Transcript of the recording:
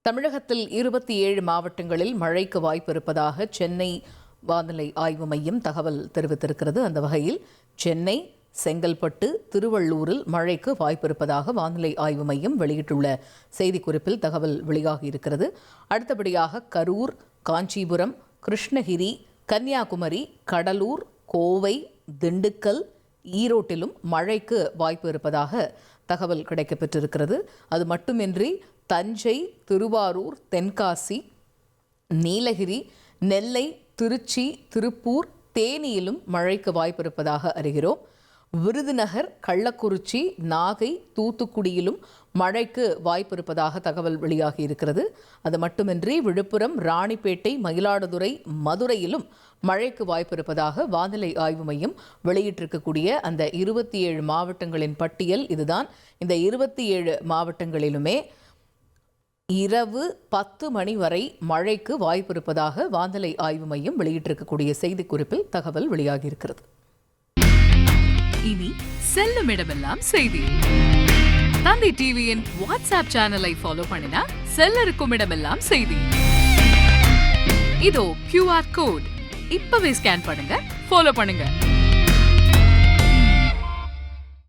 தமிழகத்தில் 27 மாவட்டங்களில் மழைக்கு வாய்ப்பு இருப்பதாக சென்னை வானிலை ஆய்வு மையம் தகவல் தெரிவித்திருக்கிறது. அந்த வகையில் சென்னை, செங்கல்பட்டு, திருவள்ளூரில் மழைக்கு வாய்ப்பு இருப்பதாக வானிலை ஆய்வு மையம் வெளியிட்டுள்ள செய்திக்குறிப்பில் தகவல் வெளியாகி இருக்கிறது. அடுத்தபடியாக கரூர், காஞ்சிபுரம், கிருஷ்ணகிரி, கன்னியாகுமரி, கடலூர், கோவை, திண்டுக்கல், ஈரோட்டிலும் மழைக்கு வாய்ப்பு இருப்பதாக தகவல் கிடைக்கப்பெற்றிருக்கிறது. அது மட்டுமின்றி தஞ்சை, திருவாரூர், தென்காசி, நீலகிரி, நெல்லை, திருச்சி, திருப்பூர், தேனியிலும் மழைக்கு வாய்ப்பு இருப்பதாக அறிகிறோம். விருதுநகர், கள்ளக்குறிச்சி, நாகை, தூத்துக்குடியிலும் மழைக்கு வாய்ப்பு இருப்பதாக தகவல் வெளியாகி இருக்கிறது. அது மட்டுமின்றி விழுப்புரம், ராணிப்பேட்டை, மயிலாடுதுறை, மதுரையிலும் மழைக்கு வாய்ப்பு இருப்பதாக வானிலை ஆய்வு மையம் வெளியிட்டிருக்கக்கூடிய அந்த 27 மாவட்டங்களின் பட்டியல் இதுதான். இந்த 27 மாவட்டங்களிலுமே இரவு 10 மணி வரை மழைக்கு வாய்ப்பு இருப்பதாக வானிலை ஆய்வு மையம் வெளியிட்டிருக்கக்கூடிய செய்திக்குறிப்பில் தகவல் வெளியாகியிருக்கிறது. இனி செல்லும் இடமெல்லாம் செய்தி. தந்தி டிவியின் வாட்ஸ்அப் சேனலை ஃபாலோ பண்ணினா செல்ல இருக்கும் இடமெல்லாம் செய்தி. இதோ QR கோட் இப்பவே ஸ்கேன் பண்ணுங்க, ஃபாலோ பண்ணுங்க.